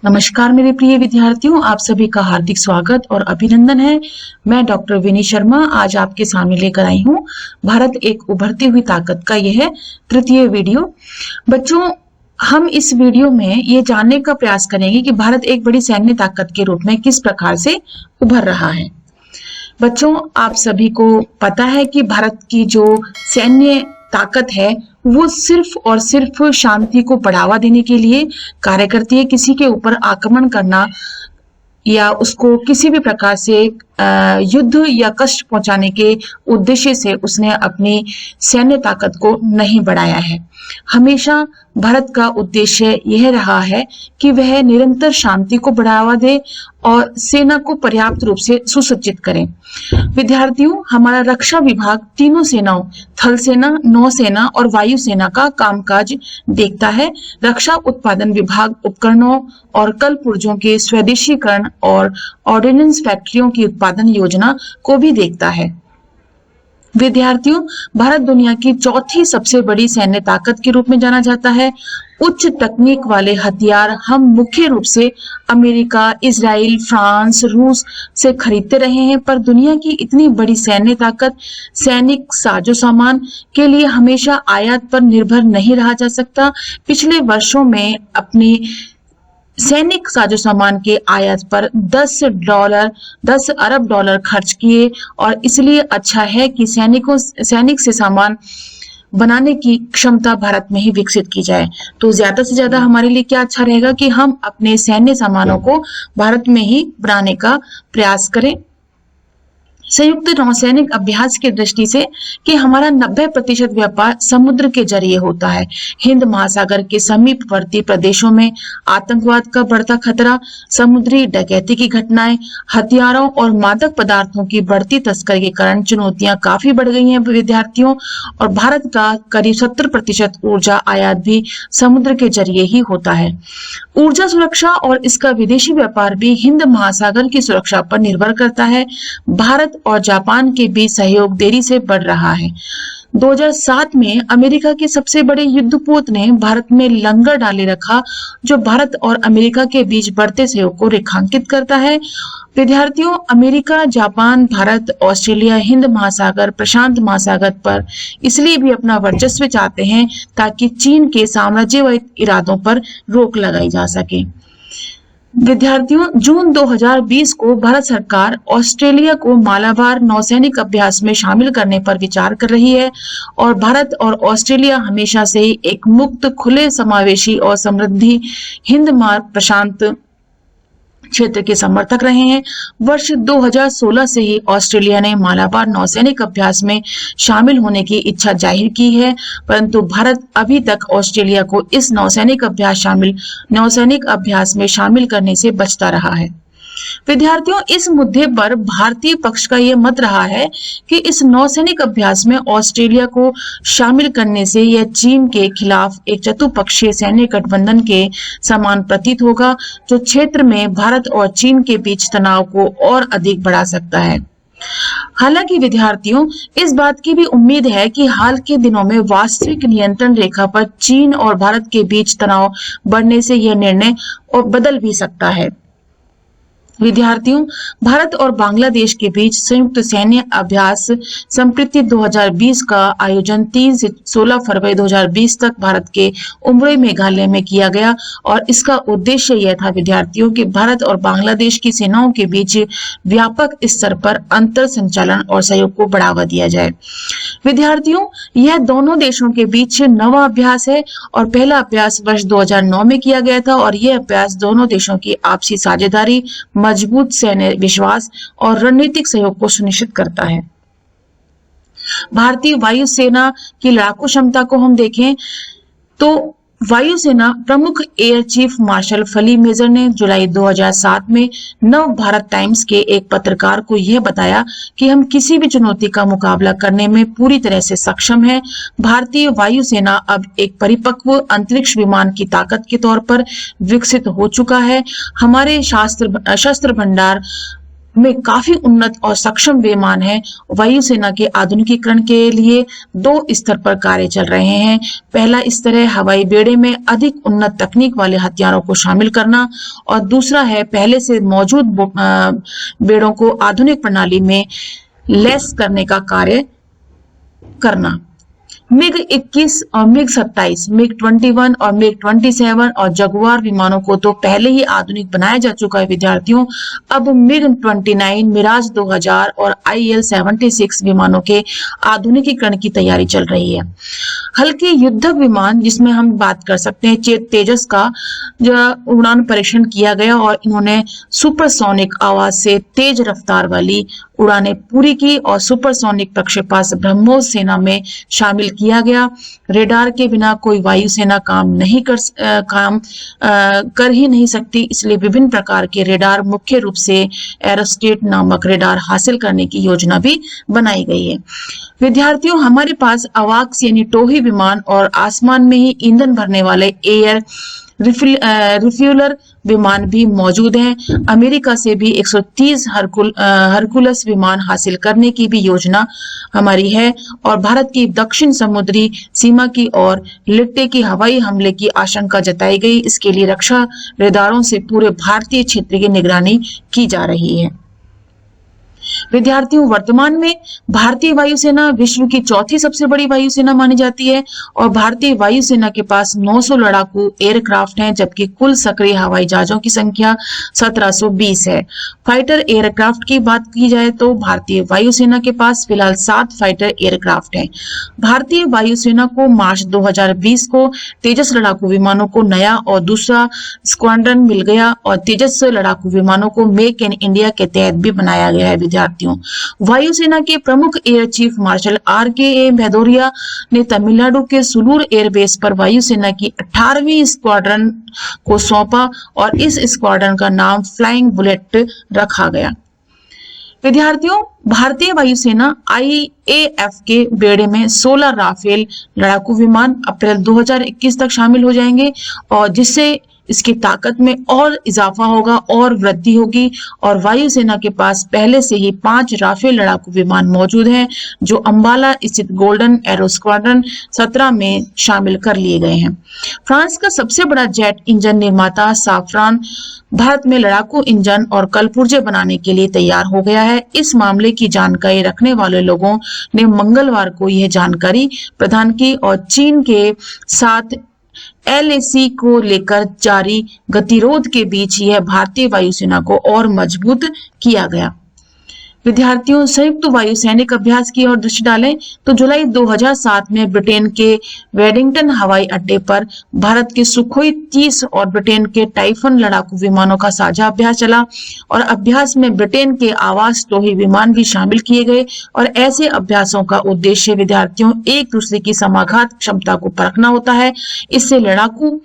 नमस्कार मेरे प्रिय विद्यार्थियों, आप सभी का हार्दिक स्वागत और अभिनंदन है। मैं डॉक्टर विनी शर्मा आज आपके सामने लेकर आई हूँ भारत एक उभरती हुई ताकत का यह तृतीय वीडियो। बच्चों, हम इस वीडियो में ये जानने का प्रयास करेंगे कि भारत एक बड़ी सैन्य ताकत के रूप में किस प्रकार से उभर रहा है। बच्चों, आप सभी को पता है कि भारत की जो सैन्य ताकत है वो सिर्फ और सिर्फ शांति को बढ़ावा देने के लिए कार्य करती है। किसी के ऊपर आक्रमण करना या उसको किसी भी प्रकार से युद्ध या कष्ट पहुंचाने के उद्देश्य से उसने अपनी सैन्य ताकत को नहीं बढ़ाया है। हमेशा भारत का उद्देश्य यह रहा है कि वह निरंतर शांति को बढ़ावा दे और सेना को पर्याप्त रूप से सुसज्जित करें। विद्यार्थियों, हमारा रक्षा विभाग तीनों सेनाओं थल सेना, नौसेना और वायुसेना का कामकाज देखता है। रक्षा उत्पादन विभाग उपकरणों और कल पुर्जों के स्वदेशीकरण और ऑर्डिनेंस फैक्ट्रियों की उत्पादन योजना को भी देखता है। विद्यार्थियों, भारत दुनिया की चौथी सबसे बड़ी सैन्य ताकत के रूप में जाना जाता है। उच्च तकनीक वाले हथियार हम मुख्य रूप से अमेरिका, इजराइल, फ्रांस, रूस से खरीदते रहे हैं, पर दुनिया की इतनी बड़ी सैन्य ताकत सैनिक साजो सामान के लिए हमेशा आयात पर निर्भर नहीं रहा जा सकता। पिछले वर्षों में अपनी सैनिक साजो सामान के आयात पर 10 अरब डॉलर खर्च किए और इसलिए अच्छा है कि सैनिक से सामान बनाने की क्षमता भारत में ही विकसित की जाए। तो ज्यादा से ज्यादा हमारे लिए क्या अच्छा रहेगा कि हम अपने सैन्य सामानों को भारत में ही बनाने का प्रयास करें। संयुक्त नौसैनिक अभ्यास की दृष्टि से कि हमारा 90% व्यापार समुद्र के जरिए होता है। हिंद महासागर के समीपवर्ती प्रदेशों में आतंकवाद का बढ़ता खतरा, समुद्री डकैती की घटनाएं, हथियारों और मादक पदार्थों की बढ़ती तस्करी के कारण चुनौतियां काफी बढ़ गई हैं विद्यार्थियों। और भारत का करीब 70% ऊर्जा आयात भी समुद्र के जरिए ही होता है। ऊर्जा सुरक्षा और इसका विदेशी व्यापार भी हिंद महासागर की सुरक्षा पर निर्भर करता है। भारत और जापान के बीच सहयोग देरी से बढ़ रहा है। 2007 में अमेरिका के सबसे बड़े युद्धपोत ने भारत में लंगर डाले रखा, जो भारत और अमेरिका के बीच बढ़ते सहयोग को रेखांकित करता है। विद्यार्थियों, America, Japan, Bharat, Australia Hind महासागर, प्रशांत महासागर पर इसलिए भी अपना वर्चस्व चाहते हैं ताकि चीन के साम्राज्यवादी इरादों पर रोक लगाई जा सके। विद्यार्थियों, जून 2020 को भारत सरकार ऑस्ट्रेलिया को मालाबार नौसैनिक अभ्यास में शामिल करने पर विचार कर रही है और भारत और ऑस्ट्रेलिया हमेशा से ही एक मुक्त, खुले, समावेशी और समृद्धि हिंद प्रशांत क्षेत्र के समर्थक रहे हैं। वर्ष 2016 से ही ऑस्ट्रेलिया ने मालाबार नौसैनिक अभ्यास में शामिल होने की इच्छा जाहिर की है, परंतु भारत अभी तक ऑस्ट्रेलिया को इस नौसैनिक अभ्यास में शामिल करने से बचता रहा है। विद्यार्थियों, इस मुद्दे पर भारतीय पक्ष का यह मत रहा है कि इस नौसैनिक अभ्यास में ऑस्ट्रेलिया को शामिल करने से यह चीन के खिलाफ एक चतुपक्षीय सैन्य गठबंधन के समान प्रतीत होगा, जो क्षेत्र में भारत और चीन के बीच तनाव को और अधिक बढ़ा सकता है। हालांकि विद्यार्थियों, इस बात की भी उम्मीद है कि हाल के दिनों में वास्तविक नियंत्रण रेखा पर चीन और भारत के बीच तनाव बढ़ने से यह निर्णय और बदल भी सकता है। विद्यार्थियों, भारत और बांग्लादेश के बीच संयुक्त सैन्य अभ्यास संप्रीति 2020 का आयोजन 3 से 16 फरवरी 2020 तक भारत के उम्रोई मेघालय में किया गया और इसका उद्देश्य यह था विद्यार्थियों कि भारत और बांग्लादेश की सेनाओं के बीच व्यापक स्तर पर अंतर संचालन और सहयोग को बढ़ावा दिया जाए। विद्यार्थियों, यह दोनों देशों के बीच नवा अभ्यास है और पहला अभ्यास वर्ष 2009 में किया गया था और यह अभ्यास दोनों देशों की आपसी साझेदारी, मजबूत सैन्य विश्वास और रणनीतिक सहयोग को सुनिश्चित करता है। भारतीय वायुसेना की लड़ाकू क्षमता को हम देखें तो वायुसेना प्रमुख एयर चीफ मार्शल फली मेजर ने जुलाई 2007 में नव भारत टाइम्स के एक पत्रकार को यह बताया कि हम किसी भी चुनौती का मुकाबला करने में पूरी तरह से सक्षम हैं। भारतीय वायुसेना अब एक परिपक्व अंतरिक्ष विमान की ताकत के तौर पर विकसित हो चुका है। हमारे शस्त्र भंडार में काफी उन्नत और सक्षम विमान है। वायुसेना के आधुनिकीकरण के लिए 2 स्तर पर कार्य चल रहे हैं। पहला स्तर है हवाई बेड़े में अधिक उन्नत तकनीक वाले हथियारों को शामिल करना, और दूसरा है पहले से मौजूद बेड़ों को आधुनिक प्रणाली में लैस करने का कार्य करना। मिग 21 और मिग 27, मिग 21 और मिग 27 और जगुआर विमानों को तो पहले ही आधुनिक बनाया जा चुका है विद्यार्थियों। अब मिग 29, मिराज 2000 और IL-76 विमानों के आधुनिकीकरण की तैयारी चल रही है। हल्के युद्धक विमान जिसमें हम बात कर सकते हैं तेजस का जो उड़ान परीक्षण किया गया और इन्होंने सुपरसोनिक आवाज से तेज रफ्तार वाली उड़ानें पूरी की और सुपरसोनिक प्रक्षेपास्त्र ब्रह्मोस सेना में शामिल किया गया। रेडार के बिना कोई वायुसेना काम कर ही नहीं सकती, इसलिए विभिन्न प्रकार के रेडार मुख्य रूप से एरोस्टेट नामक रेडार हासिल करने की योजना भी बनाई गई है। विद्यार्थियों, हमारे पास अवाक्स यानी टोही विमान और आसमान में ही ईंधन भरने वाले एयर रिफ्यूलर विमान भी मौजूद हैं। अमेरिका से भी 130 हरकुलस विमान हासिल करने की भी योजना हमारी है और भारत की दक्षिण समुद्री सीमा की ओर लिट्टे की हवाई हमले की आशंका जताई गई। इसके लिए रक्षा रेडारों से पूरे भारतीय क्षेत्र की निगरानी की जा रही है। विद्यार्थियों, वर्तमान में भारतीय वायुसेना विश्व की 4थी सबसे बड़ी वायुसेना मानी जाती है और भारतीय वायुसेना के पास 900 लड़ाकू एयरक्राफ्ट हैं, जबकि कुल सक्रिय हवाई जहाजों की संख्या 1720 है। फाइटर एयरक्राफ्ट की बात की जाए तो भारतीय वायुसेना के पास फिलहाल 7 फाइटर एयरक्राफ्ट हैं। भारतीय वायुसेना को मार्च 2020 को तेजस लड़ाकू विमानों को नया और दूसरा स्क्वाड्रन मिल गया और तेजस लड़ाकू विमानों को मेक इन इंडिया के तहत भी बनाया गया है। विद्यार्थियों, वायुसेना के प्रमुख air chief marshal RKA Bhadauria ने तमिलनाडु के सुलूर एयरबेस पर वायुसेना की 18वीं स्क्वाड्रन को सौंपा और इस स्क्वाड्रन का नाम फ्लाइंग बुलेट रखा गया। विद्यार्थियों, भारतीय वायुसेना IAF के बेड़े में 16 राफेल लड़ाकू विमान अप्रैल 2021 तक शामिल हो जाएंगे और जिससे इसकी ताकत में और इजाफा होगा और वृद्धि होगी और वायुसेना के पास पहले से ही 5 राफेल लड़ाकू विमान मौजूद हैं जो अंबाला स्थित गोल्डन एरो स्क्वाड्रन 17 में शामिल कर लिए गए हैं। फ्रांस का सबसे बड़ा जेट इंजन निर्माता साफ्रान भारत में लड़ाकू इंजन और कलपुर्जे बनाने के लिए तैयार हो गया है। इस मामले की जानकारी रखने वाले लोगों ने मंगलवार को यह जानकारी प्रदान की और चीन के साथ LAC को लेकर जारी गतिरोध के बीच यह भारतीय वायुसेना को और मजबूत किया गया। विद्यार्थियों, संयुक्त वायुसैनिक अभ्यास की ओर दृष्टि डालें तो जुलाई 2007 में ब्रिटेन के वेडिंगटन हवाई अड्डे पर भारत के सुखोई 30 और ब्रिटेन के टाइफन लड़ाकू विमानों का साझा अभ्यास चला और अभ्यास में ब्रिटेन के आवास टोही विमान भी शामिल किए गए और ऐसे अभ्यासों का उद्देश्य विद्यार्थियों एक दूसरे की समाघात क्षमता को परखना होता है। इससे लड़ाकू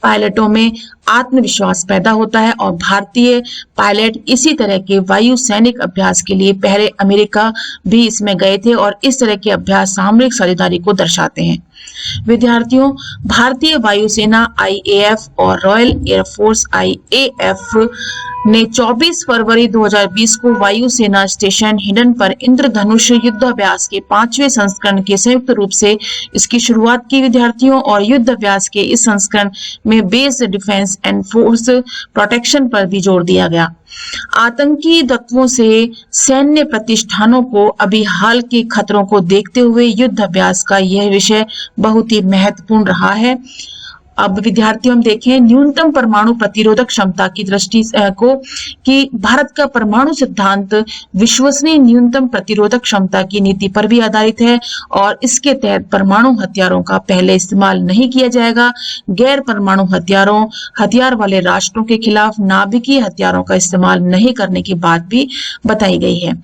पायलटों में आत्मविश्वास पैदा होता है और भारतीय पायलट इसी तरह के वायु सैनिक अभ्यास के लिए पहले अमेरिका भी इसमें गए थे और इस तरह के अभ्यास सामरिक साझेदारी को दर्शाते हैं। विद्यार्थियों, भारतीय वायुसेना IAF और रॉयल एयरफोर्स IAF ने 24 फरवरी 2020 को वायुसेना स्टेशन हिंडन पर इंद्रधनुष युद्धाभ्यास के 5वें संस्करण के संयुक्त रूप से इसकी शुरुआत की। विद्यार्थियों, और युद्धाभ्यास के इस संस्करण में base defence and force protection पर भी जोर दिया गया। आतंकी तत्वों से सैन्य प्रतिष्ठानों को अभी हाल के खतरों को देखते हुए युद्धाभ्यास का यह विषय बहुत ही महत्वपूर्ण रहा है। अब विद्यार्थियों, हम देखें न्यूनतम परमाणु प्रतिरोधक क्षमता की दृष्टि को कि भारत का परमाणु सिद्धांत विश्वसनीय न्यूनतम प्रतिरोधक क्षमता की नीति पर भी आधारित है और इसके तहत परमाणु हथियारों का पहले इस्तेमाल नहीं किया जाएगा। गैर परमाणु हथियार वाले राष्ट्रों के खिलाफ नाभिकीय हथियारों का इस्तेमाल नहीं करने की बात भी बताई गई है।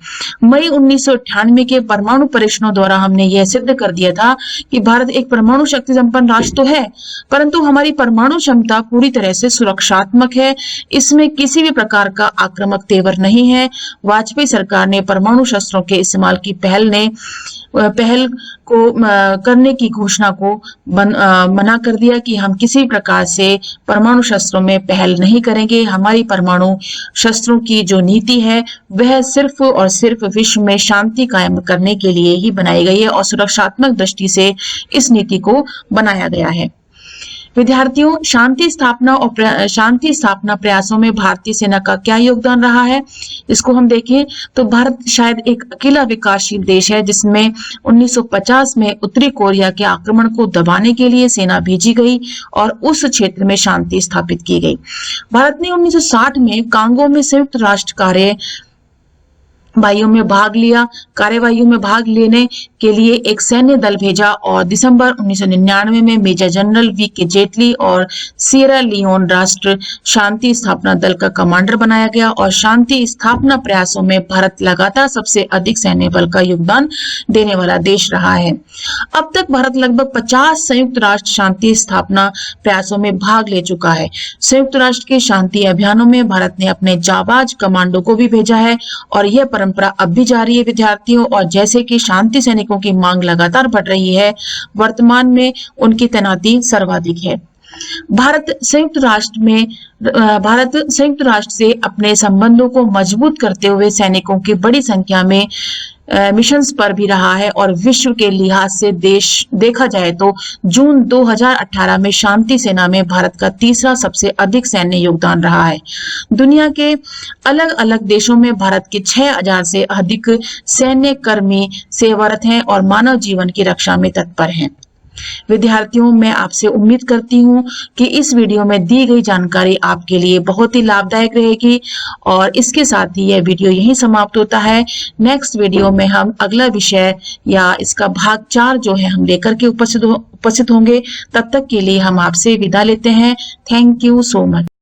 मई 1998 के परमाणु परीक्षणों द्वारा हमने यह सिद्ध कर दिया था कि भारत एक परमाणु शक्ति संपन्न राष्ट्र तो है, परंतु हमारी परमाणु क्षमता पूरी तरह से सुरक्षात्मक है, इसमें किसी भी प्रकार का आक्रामक तेवर नहीं है। वाजपेयी सरकार ने परमाणु शस्त्रों के इस्तेमाल की पहल को करने की घोषणा को मना कर दिया कि हम किसी प्रकार से परमाणु शस्त्रों में पहल नहीं करेंगे। हमारी परमाणु शस्त्रों की जो नीति है वह सिर्फ और सिर्फ विश्व में शांति कायम करने के लिए ही बनाई गई है और सुरक्षात्मक दृष्टि से इस नीति को बनाया गया है। विद्यार्थियों, शांति स्थापना प्रयासों में भारतीय सेना का क्या योगदान रहा है, इसको हम देखें तो भारत शायद एक अकेला विकासशील देश है जिसमें 1950 में उत्तरी कोरिया के आक्रमण को दबाने के लिए सेना भेजी गई और उस क्षेत्र में शांति स्थापित की गई। भारत ने 1960 में कांगो में संयुक्त राष्ट्र कार्यवाहियों में भाग लेने के लिए एक सैन्य दल भेजा और दिसंबर 1999 में मेजर जनरल वी.के. जेटली और सिएरा लियोन राष्ट्र शांति स्थापना दल का कमांडर बनाया गया और शांति स्थापना प्रयासों में भारत लगातार सबसे अधिक सैन्य बल का योगदान देने वाला देश रहा है। अब तक भारत लगभग 50 संयुक्त राष्ट्र शांति स्थापना प्रयासों में भाग ले चुका है। संयुक्त राष्ट्र के शांति अभियानों में भारत ने अपने जाबाज कमांडो को भी भेजा है और यह परंपरा अब भी जारी है विद्यार्थियों। और जैसे कि शांति सैनिकों की मांग लगातार बढ़ रही है, वर्तमान में उनकी तैनाती सर्वाधिक है। भारत संयुक्त राष्ट्र से अपने संबंधों को मजबूत करते हुए सैनिकों की बड़ी संख्या में मिशंस पर भी रहा है और विश्व के लिहाज से देखा जाए तो जून 2018 में शांति सेना में भारत का तीसरा सबसे अधिक सैन्य योगदान रहा है। दुनिया के अलग अलग देशों में भारत के 6000 से अधिक सैन्य कर्मी सेवारत हैं और मानव जीवन की रक्षा में तत्पर हैं। विद्यार्थियों, मैं आपसे उम्मीद करती हूँ कि इस वीडियो में दी गई जानकारी आपके लिए बहुत ही लाभदायक रहेगी और इसके साथ ही यह वीडियो यहीं समाप्त होता है। नेक्स्ट वीडियो में हम अगला विषय या इसका भाग 4 जो है हम लेकर के उपस्थित होंगे। तब तक के लिए हम आपसे विदा लेते हैं। Thank you so much.